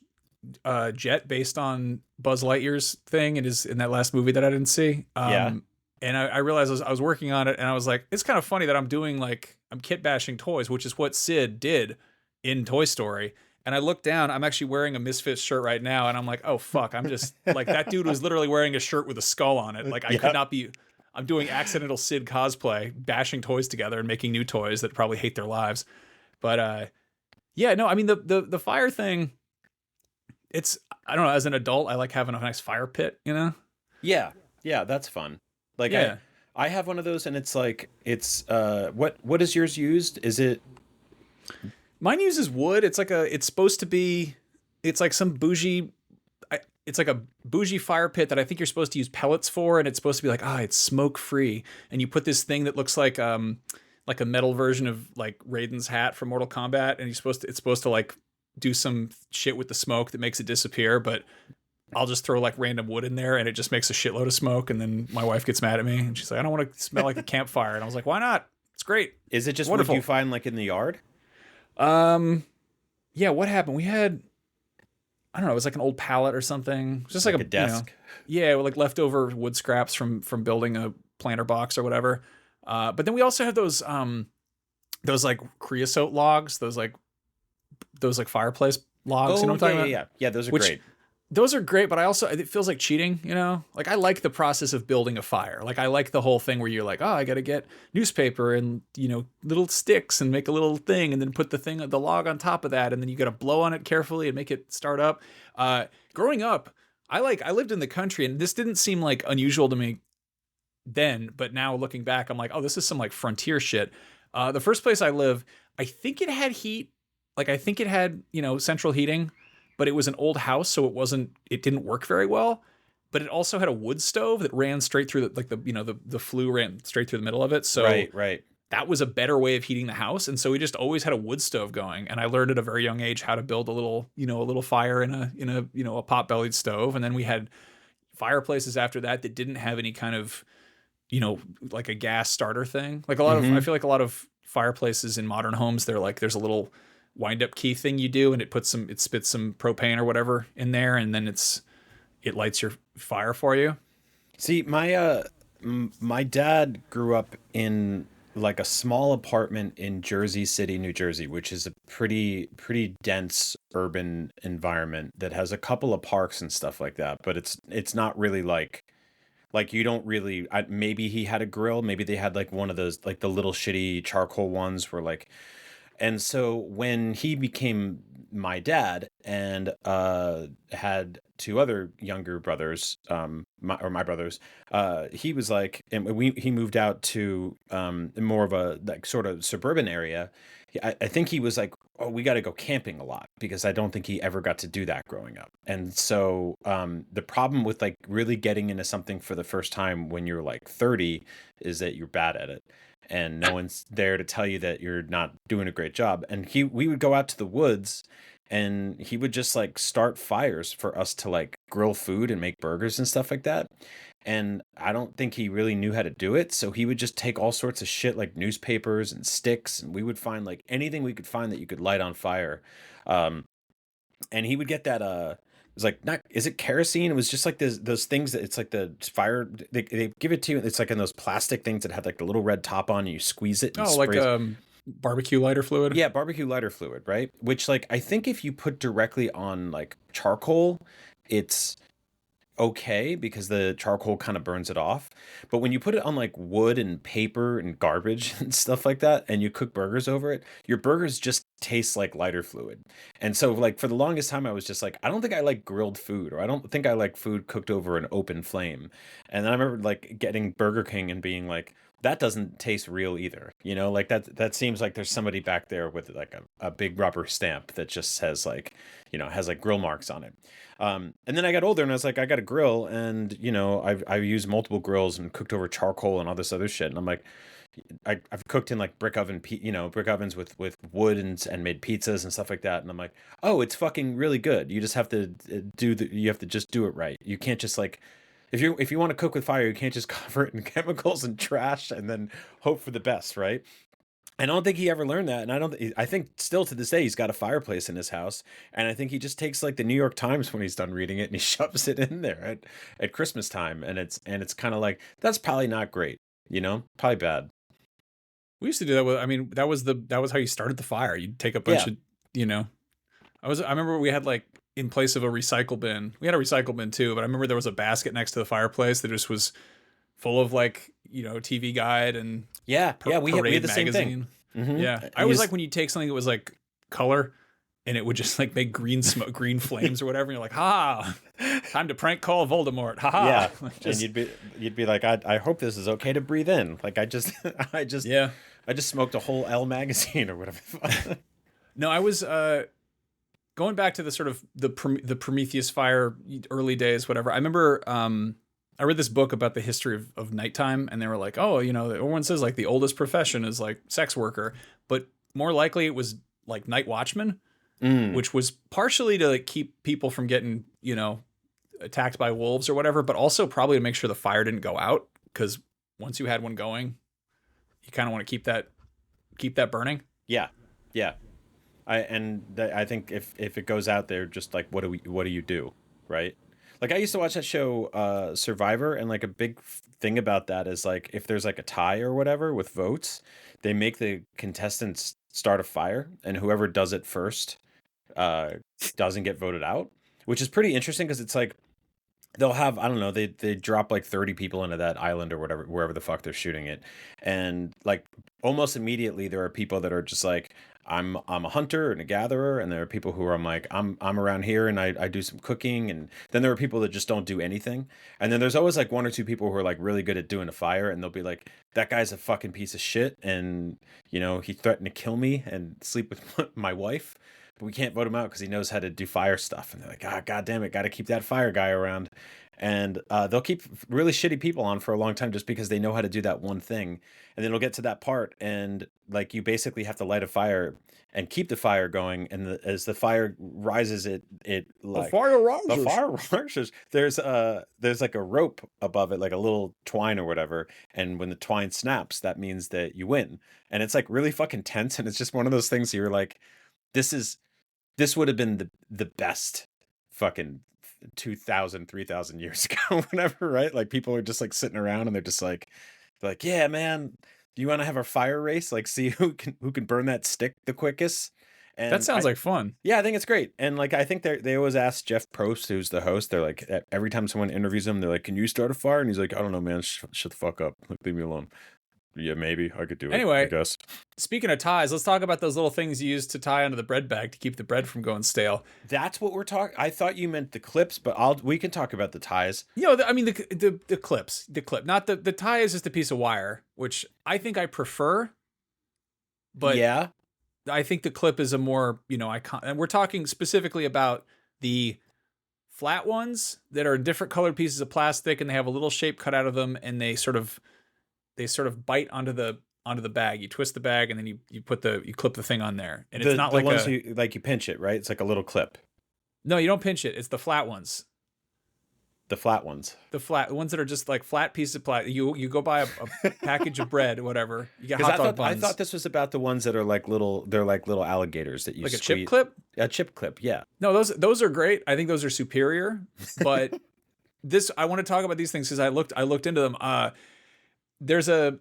jet based on Buzz Lightyear's thing. It is in that last movie that I didn't see. And I realized I was working on it, and I was like, it's kind of funny that I'm kit bashing toys, which is what Sid did in Toy Story. And I looked down, I'm actually wearing a Misfits shirt right now, and I'm like, oh fuck, I'm just like, that dude was literally wearing a shirt with a skull on it. Like I could not be, I'm doing accidental Sid cosplay, bashing toys together and making new toys that probably hate their lives. But I mean, the fire thing, I don't know, as an adult, I like having a nice fire pit, Yeah, that's fun. Like, yeah. I have one of those, and it's like, what is yours used? Is it? Mine uses wood. It's like it's like some bougie, it's like a bougie fire pit that I think you're supposed to use pellets for, and it's supposed to be like, it's smoke free. And you put this thing that looks like a metal version of like Raiden's hat from Mortal Kombat, and it's supposed to like do some shit with the smoke that makes it disappear, but I'll just throw like random wood in there and it just makes a shitload of smoke, and then my wife gets mad at me and she's like, I don't want to smell like a campfire. And I was like, why not? It's great. Is it just wonderful. What you find like in the yard? Yeah, what happened? We had, I don't know, it was like an old pallet or something. It was just like a desk. Like leftover wood scraps from building a planter box or whatever. But then we also had those like creosote logs, those fireplace logs. You know what I'm talking about? Yeah, those are great. Those are great, but it feels like cheating, Like, I like the process of building a fire. Like, I like the whole thing where you're like, I got to get newspaper and, little sticks and make a little thing, and then put the log on top of that, and then you got to blow on it carefully and make it start up. Growing up, I lived in the country, and this didn't seem like unusual to me then, but now looking back, I'm like, this is some like frontier shit. The first place I live, I think it had heat. Like, I think it had, central heating, but it was an old house, so it didn't work very well. But it also had a wood stove that ran straight through the flue ran straight through the middle of it. So right. That was a better way of heating the house. And so we just always had a wood stove going. And I learned at a very young age how to build a little fire in a pot-bellied stove. And then we had fireplaces after that didn't have any kind of, like a gas starter thing. Like I feel like a lot of fireplaces in modern homes, they're like, there's a little wind-up key thing you do, and it spits some propane or whatever in there, and then it lights your fire for you. See, my dad grew up in like a small apartment in Jersey City, New Jersey, which is a pretty dense urban environment that has a couple of parks and stuff like that, but it's not really like you don't really, maybe he had a grill, maybe they had like one of those, like the little shitty charcoal ones where like. And so when he became my dad and had 2 other younger brothers, my brothers, he was like, and he moved out to more of a like sort of suburban area. I think he was like, we got to go camping a lot, because I don't think he ever got to do that growing up. And so the problem with like really getting into something for the first time when you're like 30 is that you're bad at it. and no one's there to tell you that you're not doing a great job. And we would go out to the woods, and he would just like start fires for us to like grill food and make burgers and stuff like that. And I don't think he really knew how to do it, so he would just take all sorts of shit like newspapers and sticks, and we would find like anything we could find that you could light on fire. Um, and he would get that it was like, not, is it kerosene? It was just like those things that it's like the fire, they give it to you, it's like in those plastic things that have like the little red top on, and you squeeze it and Oh, like sprays it. barbecue lighter fluid. Yeah, barbecue lighter fluid, right? Which like I think if you put directly on like charcoal, it's okay because the charcoal kind of burns it off. But when you put it on like wood and paper and garbage and stuff like that, and you cook burgers over it, your burgers just taste like lighter fluid. And so like for the longest time I was just like, I don't think I like grilled food, or I don't think I like food cooked over an open flame. And then I remember like getting Burger King and being like, that doesn't taste real either. You know, like that seems like there's somebody back there with like a big rubber stamp that just says like, you know, has like grill marks on it. And then I got older and I was like, I got a grill, and you know, I've used multiple grills and cooked over charcoal and all this other shit. And I'm like, I've cooked in like brick ovens with wood and made pizzas and stuff like that. And I'm like, oh, it's fucking really good. You just have to you have to just do it right. You can't just like, if you want to cook with fire, you can't just cover it in chemicals and trash and then hope for the best, right? I don't think he ever learned that, and I think still to this day he's got a fireplace in his house, and I think he just takes like the New York Times when he's done reading it and he shoves it in there at Christmas time, and it's kind of like, that's probably not great, you know, probably bad. We used to do that with, I mean, that was how you started the fire. You'd take a bunch of, you know, I remember we had like, in place of a recycle bin, we had a recycle bin too, but I remember there was a basket next to the fireplace that just was full of like, you know, TV Guide and we had the same thing. Mm-hmm. Yeah, I was like, when you take something that was like color and it would just like make green smoke, green flames or whatever, and you're like, time to prank call Voldemort, yeah. And you'd be like, I hope this is okay to breathe in. Like I just smoked a whole Elle magazine or whatever. No, I was going back to the sort of the Prometheus fire early days, whatever. I remember I read this book about the history of nighttime, and they were like, oh, you know, everyone says like the oldest profession is like sex worker, but more likely it was like night watchman, which was partially to like keep people from getting, you know, attacked by wolves or whatever, but also probably to make sure the fire didn't go out, because once you had one going, you kind of want to keep that burning. Yeah. I think if it goes out there, just like, what do you do, right? Like I used to watch that show Survivor, and like a big thing about that is like, if there's like a tie or whatever with votes, they make the contestants start a fire, and whoever does it first doesn't get voted out, which is pretty interesting, because it's like they'll have, I don't know, they drop like 30 people into that island or whatever, wherever the fuck they're shooting it, and like almost immediately there are people that are just like, I'm a hunter and a gatherer, and there are people who are, I'm around here and I do some cooking, and then there are people that just don't do anything, and then there's always like one or two people who are like really good at doing a fire, and they'll be like, that guy's a fucking piece of shit, and you know, he threatened to kill me and sleep with my wife, but we can't vote him out because he knows how to do fire stuff. And they're like, God damn it, got to keep that fire guy around. And they'll keep really shitty people on for a long time just because they know how to do that one thing. And then it'll get to that part, and like you basically have to light a fire and keep the fire going. And as the fire rises, it like the fire rises. The fire rises. There's like a rope above it, like a little twine or whatever. And when the twine snaps, that means that you win. And it's like really fucking tense. And it's just one of those things you're like, this would have been the best fucking 2,000, 3,000 years ago, whatever, right? Like people are just like sitting around and they're like, yeah, man, do you want to have a fire race? Like see who can burn that stick the quickest? And that sounds like fun. Yeah, I think it's great. And like, I think they always ask Jeff Probst, who's the host, they're like, every time someone interviews him, they're like, can you start a fire? And he's like, I don't know, man, shut the fuck up. Like, leave me alone. Yeah, maybe I could do it. Anyway, I guess. Speaking of ties, let's talk about those little things you use to tie onto the bread bag to keep the bread from going stale. That's what we're talking. I thought you meant the clips, but we can talk about the ties. You know, I mean the clips, the clip, not the tie is just a piece of wire, which I think I prefer. But yeah, I think the clip is a more, you know, icon. And we're talking specifically about the flat ones that are different colored pieces of plastic, and they have a little shape cut out of them, and they sort of bite onto the onto the bag. You twist the bag and then you clip the thing on there. And The, it's not the like ones you pinch it, right? It's like a little clip. No, you don't pinch it. It's the flat ones. The flat ones. The ones that are just like flat pieces of plastic. You go buy a package of bread, whatever. You get hot dog buns. I thought this was about the ones that are like little. They're like little alligators that you like a squeeze. chip clip. A chip clip, yeah. No, those are great. I think those are superior. But I want to talk about these things because I looked into them. There's a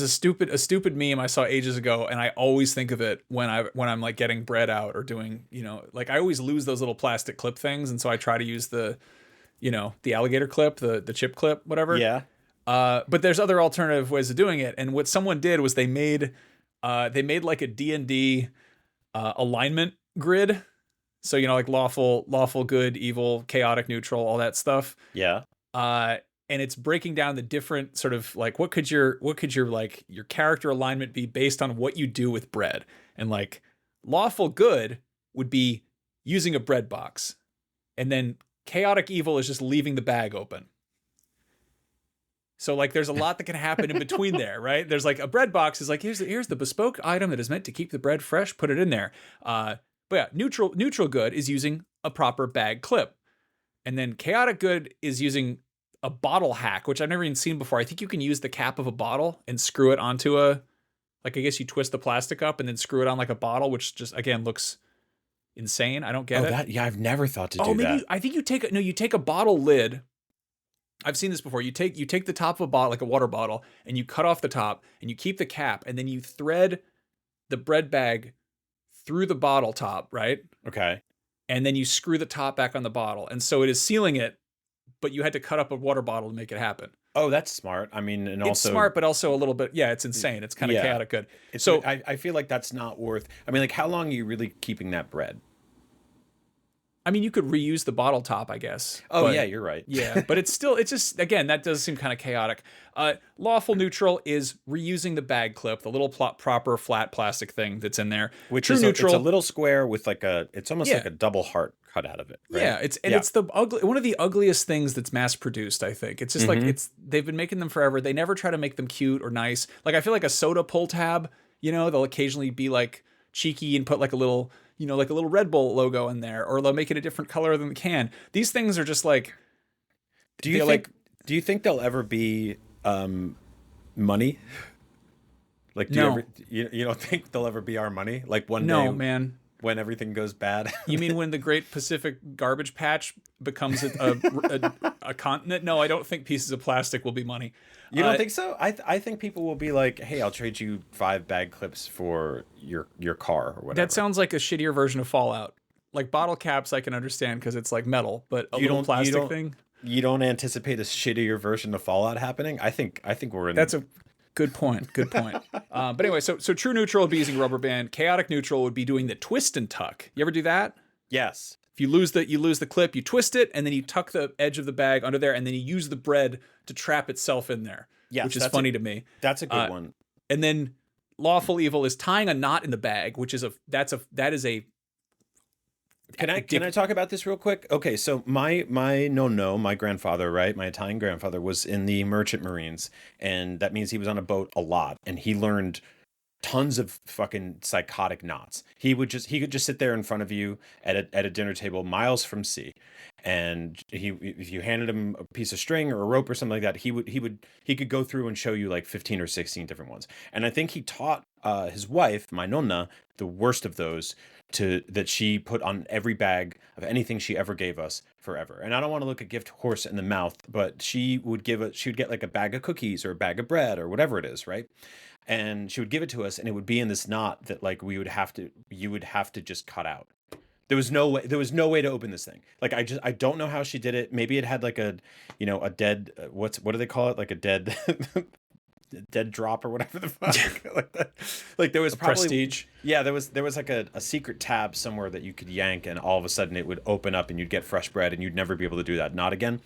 stupid meme I saw ages ago, and I always think of it when I'm like getting bread out or doing, like I always lose those little plastic clip things, and so I try to use the alligator clip, the chip clip, whatever. Yeah. But there's other alternative ways of doing it, and what someone did was they made like a D&D alignment grid. So like lawful, good, evil, chaotic, neutral, all that stuff. Yeah. And it's breaking down the different sort of like what could your like your character alignment be based on what you do with bread. And like lawful good would be using a bread box. And then chaotic evil is just leaving the bag open. So like there's a lot that can happen in between there, right? There's like a bread box is like here's the bespoke item that is meant to keep the bread fresh, put it in there. But yeah, neutral good is using a proper bag clip. And then chaotic good is using a bottle hack, which I've never even seen before. I think you can use the cap of a bottle and screw it onto I guess you twist the plastic up and then screw it on like a bottle, which just again looks insane. I don't get it. I've never thought to do that. I think you take a bottle lid. I've seen this before. You take the top of a bottle, like a water bottle, and you cut off the top and you keep the cap and then you thread the bread bag through the bottle top, right? Okay. And then you screw the top back on the bottle. And so it is sealing it, but you had to cut up a water bottle to make it happen. Oh, that's smart. I mean, and it's also smart, but also a little bit, it's insane. It's kind of chaotic good. So I feel like that's not worth, I mean, like how long are you really keeping that bread? I mean, you could reuse the bottle top, I guess. Oh, but, yeah, you're right. Yeah, but it's just, again, that does seem kind of chaotic. Lawful neutral is reusing the bag clip, the little proper flat plastic thing that's in there. Which True is neutral. It's a little square with like it's almost like a double heart cut out of it. Right? Yeah, it's the one of the ugliest things that's mass produced, I think. It's just like they've been making them forever. They never try to make them cute or nice. Like I feel like a soda pull tab, they'll occasionally be like cheeky and put like a little like a little Red Bull logo in there, or they'll make it a different color than the can. These things are just like. Do you think they'll ever be money? Like, you don't think they'll ever be our money? Like one day, no, man. When everything goes bad. You mean when the Great Pacific Garbage Patch becomes a continent? No, I don't think pieces of plastic will be money. You don't think so? I think people will be like, hey, I'll trade you 5 bag clips for your car or whatever. That sounds like a shittier version of Fallout. Like bottle caps, I can understand because it's like metal, but a little plastic thing. You don't anticipate a shittier version of Fallout happening? I think we're in. That's a good point. But anyway, so true neutral would be using rubber band. Chaotic neutral would be doing the twist and tuck. You ever do that? Yes. If you lose the clip, you twist it, and then you tuck the edge of the bag under there, and then you use the bread to trap itself in there. Yes, which is funny to me. That's a good one. And then lawful evil is tying a knot in the bag, which is that is a. Can I talk about this real quick? Okay, so my grandfather, right, my Italian grandfather was in the Merchant Marines, and that means he was on a boat a lot, and he learned tons of fucking psychotic knots. He could just sit there in front of you at a dinner table miles from sea, and if you handed him a piece of string or a rope or something like that, he could go through and show you like 15 or 16 different ones. And I think he taught his wife, my nonna, the worst of those that she put on every bag of anything she ever gave us forever. And I don't want to look a gift horse in the mouth, but she would get like a bag of cookies or a bag of bread or whatever it is, right? And she would give it to us, and it would be in this knot that like you would have to just cut out. There was no way to open this thing. Like I don't know how she did it. Maybe it had like a dead what do they call it? Like a dead dead drop or whatever the fuck. Like that. Like there was probably prestige. Yeah, there was like a secret tab somewhere that you could yank, and all of a sudden it would open up and you'd get fresh bread, and you'd never be able to do that. Not again.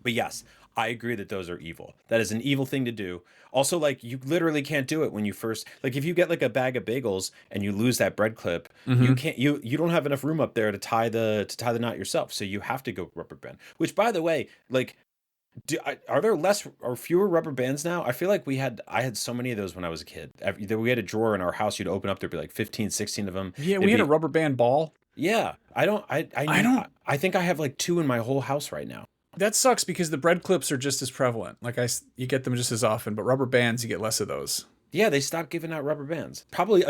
But yes, I agree that those are evil. That is an evil thing to do. Also, like, you literally can't do it when you first, like, if you get like a bag of bagels and you lose that bread clip, you can't, you don't have enough room up there to tie the knot yourself. So you have to go rubber band. Which, by the way, like, Are there less or fewer rubber bands now? I feel like I had so many of those when I was a kid. We had a drawer in our house. You'd open up, there'd be like 15, 16 of them. Yeah, we had a rubber band ball. Yeah, I think I have like 2 in my whole house right now. That sucks because the bread clips are just as prevalent. Like you get them just as often, but rubber bands, you get less of those. Yeah, they stopped giving out rubber bands. Probably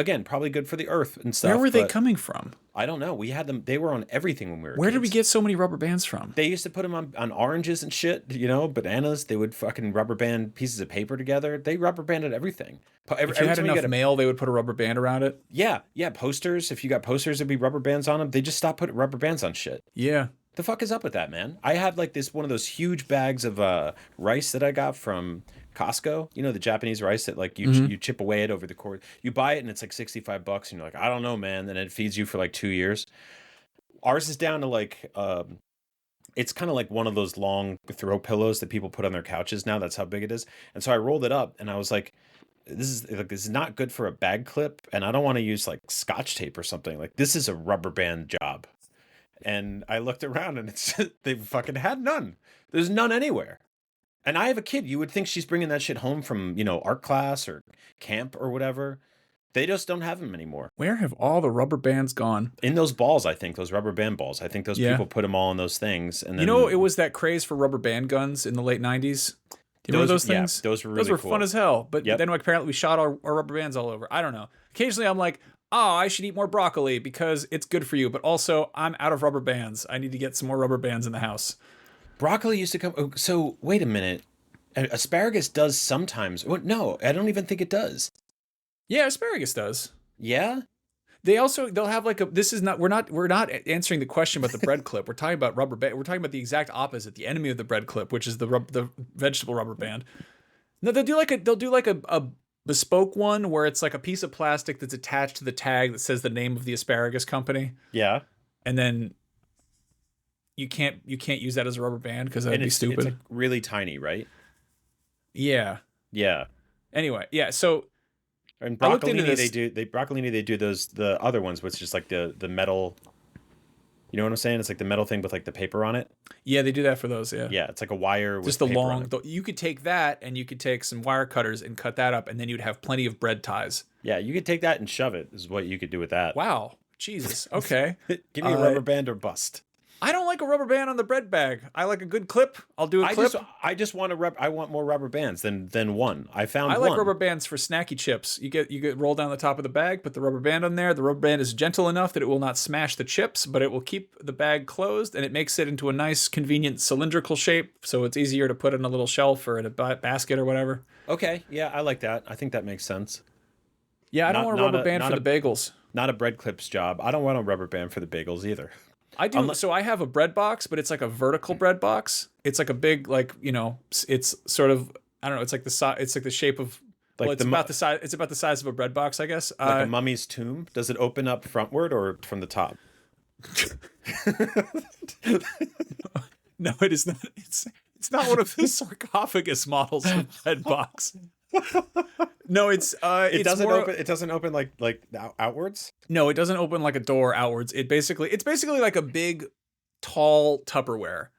good for the earth and stuff. Where were they coming from? I don't know. We had them. They were on everything when we were Where kids. did we get so many rubber bands from? They used to put them on oranges and shit, bananas. They would fucking rubber band pieces of paper together. They rubber banded everything. If you had enough mail, they would put a rubber band around it. Yeah, posters. If you got posters, there'd be rubber bands on them. They just stopped putting rubber bands on shit. Yeah. The fuck is up with that, man? I had like one of those huge bags of rice that I got from Costco. You know, the Japanese rice that like you chip away it over the course. You buy it and it's like $65 and you're like, I don't know, man. And it feeds you for like 2 years. Ours is down to like it's kind of like one of those long throw pillows that people put on their couches now. That's how big it is. And so I rolled it up and I was like, this is not good for a bag clip, and I don't want to use like Scotch tape or something. Like, this is a rubber band job. And I looked around and they fucking had none. There's none anywhere. And I have a kid. You would think she's bringing that shit home from, art class or camp or whatever. They just don't have them anymore. Where have all the rubber bands gone? In those balls, I think, those rubber band balls. I think those people put them all in those things. And then, it was that craze for rubber band guns in the late 90s. Do you remember those things? Yeah, those were really cool. Fun as hell. But then apparently we shot our rubber bands all over. I don't know. Occasionally I'm like, I should eat more broccoli because it's good for you. But also, I'm out of rubber bands. I need to get some more rubber bands in the house. Broccoli used to come. Oh, so wait a minute. Asparagus does sometimes. No, I don't even think it does. Yeah, asparagus does. Yeah. They'll have like we're not answering the question about the bread clip. We're talking about rubber band. We're talking about the exact opposite, the enemy of the bread clip, which is the vegetable rubber band. No, they'll do like a bespoke one where it's like a piece of plastic that's attached to the tag that says the name of the asparagus company. Yeah. And then you can't use that as a rubber band because that'd be stupid. It's like really tiny, right? Yeah. Yeah. Anyway, yeah. So and broccolini, they do those the other ones, which is just like the metal. You know what I'm saying? It's like the metal thing with like the paper on it. Yeah, they do that for those. Yeah. Yeah, it's like a wire with just the paper long. on it. You could take that and you could take some wire cutters and cut that up, and then you'd have plenty of bread ties. Yeah, you could take that and shove it. Is what you could do with that. Wow, Jesus. Okay. Give me a rubber band or bust. I don't like a rubber band on the bread bag. I like a good clip. I'll do a clip. I just want I want more rubber bands than one. I like rubber bands for snacky chips. You get roll down the top of the bag, put the rubber band on there. The rubber band is gentle enough that it will not smash the chips, but it will keep the bag closed, and it makes it into a nice, convenient cylindrical shape, so it's easier to put in a little shelf or in a basket or whatever. Okay, yeah, I like that. I think that makes sense. Yeah, I don't want a rubber band for the bagels. Not a bread clips job. I don't want a rubber band for the bagels either. I do. So I have a bread box, but it's like a vertical bread box. It's like a big, it's sort of, I don't know. It's like the shape of, it's about the size. It's about the size of a bread box, I guess. Like a mummy's tomb. Does it open up frontward or from the top? No, it is not. It's not one of the sarcophagus models of bread box. No, it doesn't open. It doesn't open like outwards. No, it doesn't open like a door outwards. It's basically like a big, tall Tupperware,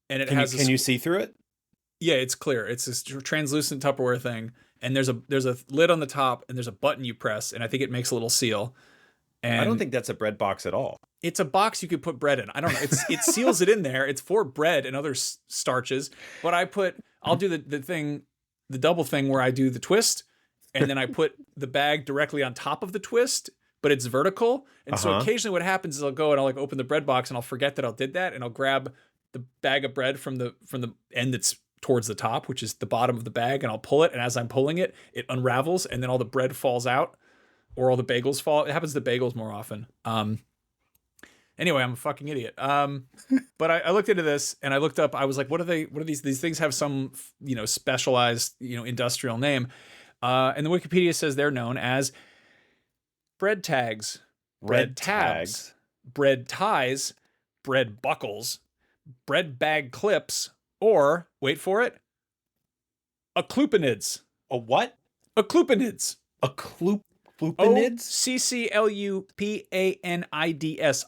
and it has. Can you see through it? Yeah, it's clear. It's this translucent Tupperware thing, and there's a lid on the top, and there's a button you press, and I think it makes a little seal. And I don't think that's a bread box at all. It's a box you could put bread in. I don't know. It seals it in there. It's for bread and other starches. But I'll do the double thing where I do the twist, and then I put the bag directly on top of the twist, but it's vertical. And so occasionally what happens is I'll go and I'll open the bread box and I'll forget that I did that, and I'll grab the bag of bread from the end that's towards the top, which is the bottom of the bag, and I'll pull it, and as I'm pulling it, it unravels, and then all the bread falls out, or all the bagels fall. It happens to bagels more often. Anyway, I'm a fucking idiot. But I looked into this and I looked up, I was like, what are these things have some, specialized, industrial name. And the Wikipedia says they're known as bread tags, bread tabs, bread ties, bread buckles, bread bag clips, or, wait for it, acclupinids. A what? Acclupinids. Acclupinids? Acclupinids.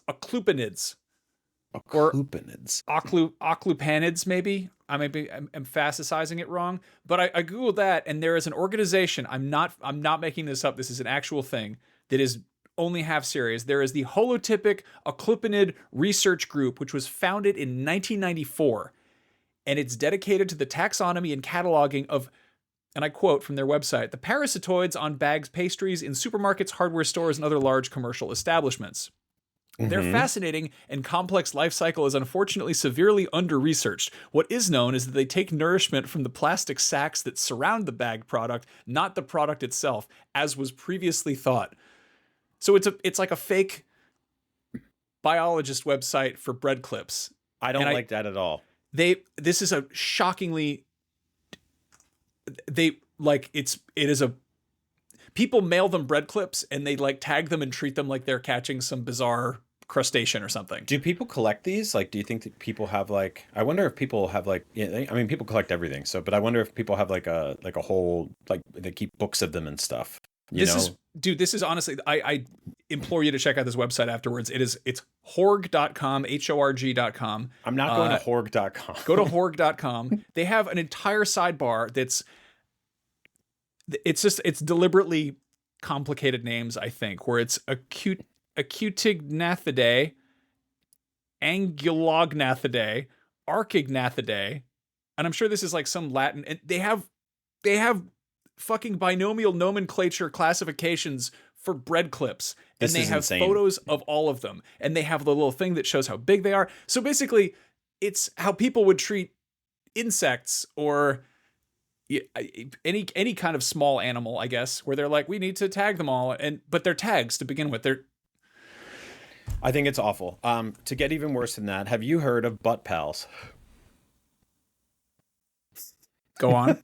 Acclupinids. Acclupinids. Or acclupanids, maybe. I'm emphasizing it wrong, but I googled that, and there is an organization. I'm not making this up. This is an actual thing that is only half serious. There is the Holotypic Eclipinid Research Group, which was founded in 1994, and it's dedicated to the taxonomy and cataloging of, and I quote from their website, the parasitoids on bags pastries in supermarkets, hardware stores, and other large commercial establishments. Their fascinating and complex life cycle is unfortunately severely under-researched. What is known is that they take nourishment from the plastic sacks that surround the bagged product, not the product itself, as was previously thought. So it's like a fake biologist website for bread clips. I don't like that at all. This is a shockingly, it is a, people mail them bread clips and they like tag them and treat them like they're catching some bizarre crustacean or something. Do people collect these? Like, do you think that people have like, I wonder if people have like, I mean, people collect everything. So, but I wonder if people have like a whole, like they keep books of them and stuff. This is honestly, I implore you to check out this website afterwards. It's horg.com, HORG.com. I'm not going to horg.com. Go to horg.com. They have an entire sidebar it's deliberately complicated names, I think, where it's Acutignathidae, Angulognathidae, Archignathidae, and I'm sure this is like some Latin, and they have fucking binomial nomenclature classifications for bread clips, and they have insane. photos of all of them, and they have the little thing that shows how big they are. So basically, it's how people would treat insects or any kind of small animal, I guess, where they're like, we need to tag them all, but they're tags to begin with. I think it's awful. To get even worse than that, have you heard of butt pals? Go on.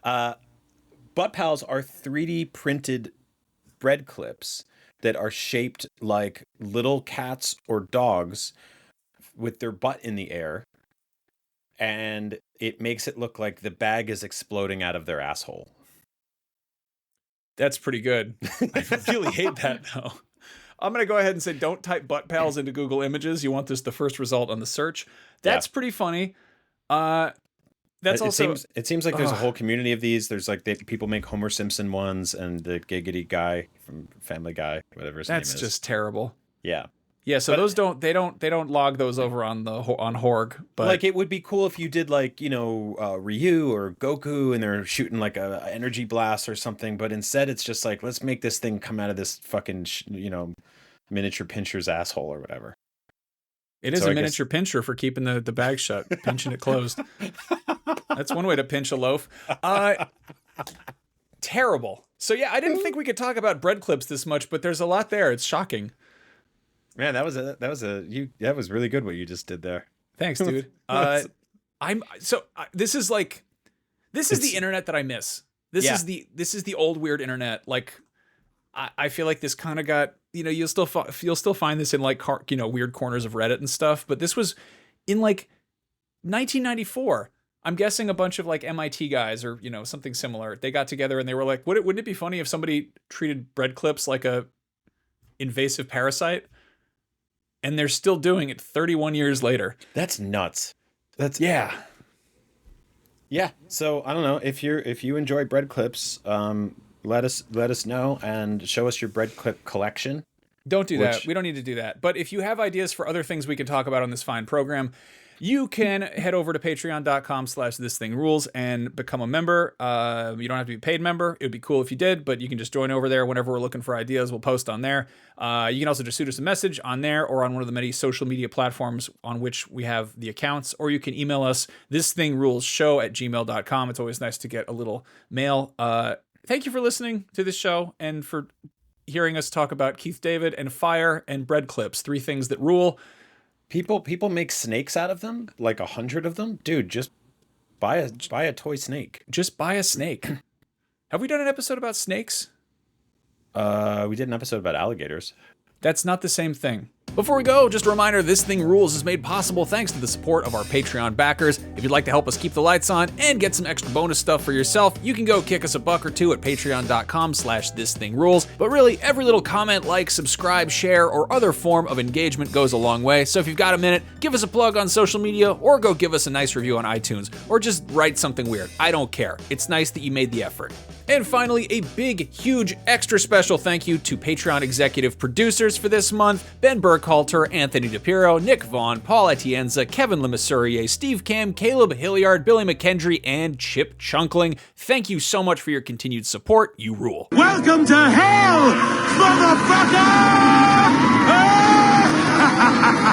Butt pals are 3D printed bread clips that are shaped like little cats or dogs with their butt in the air, and it makes it look like the bag is exploding out of their asshole. That's pretty good. I really hate that, though. I'm going to go ahead and say don't type butt pals into Google Images. You want this the first result on the search. That's pretty funny. It seems like there's a whole community of these. There's like people make Homer Simpson ones and the giggity guy from Family Guy, whatever his name is. That's just terrible. Yeah. Yeah, so those don't log those over on Horg, but like it would be cool if you did like, Ryu or Goku and they're shooting like a energy blast or something, but instead it's just like, let's make this thing come out of this fucking miniature pincher's asshole or whatever. It is a miniature pincher for keeping the bag shut, pinching it closed. That's one way to pinch a loaf. Terrible. So yeah, I didn't think we could talk about bread clips this much, but there's a lot there. It's shocking. Man, that was really good what you just did there. Thanks, dude. This is the internet that I miss. This is the old weird internet. Like I feel like this kind of got, you'll still find this in like weird corners of Reddit and stuff, but this was in like 1994. I'm guessing a bunch of like MIT guys or something similar. They got together and they were like, wouldn't it be funny if somebody treated bread clips like a invasive parasite? And they're still doing it 31 years later. That's nuts. Yeah. So I don't know if you enjoy bread clips, let us know and show us your bread clip collection. Don't do that. We don't need to do that. But if you have ideas for other things we can talk about on this fine program, you can head over to patreon.com/thisthingrules and become a member. You don't have to be a paid member. It would be cool if you did, but you can just join over there. Whenever we're looking for ideas, we'll post on there. You can also just shoot us a message on there or on one of the many social media platforms on which we have the accounts, or you can email us thisthingrulesshow@gmail.com. It's always nice to get a little mail. Thank you for listening to this show and for hearing us talk about Keith David and fire and bread clips, 3 things that rule. People make snakes out of them, like 100 of them. Dude, just buy a toy snake. Just buy a snake. Have we done an episode about snakes? We did an episode about alligators. That's not the same thing. Before we go, just a reminder, This Thing Rules is made possible thanks to the support of our Patreon backers. If you'd like to help us keep the lights on and get some extra bonus stuff for yourself, you can go kick us $1 or $2 at patreon.com/thisthingrules. But really, every little comment, like, subscribe, share, or other form of engagement goes a long way. So if you've got a minute, give us a plug on social media, or go give us a nice review on iTunes, or just write something weird. I don't care. It's nice that you made the effort. And finally, a big, huge, extra special thank you to Patreon executive producers for this month: Ben Burkhalter, Anthony DePiro, Nick Vaughn, Paul Atienza, Kevin Lemasurier, Steve Cam, Caleb Hilliard, Billy McKendry, and Chip Chunkling. Thank you so much for your continued support. You rule. Welcome to hell, motherfucker!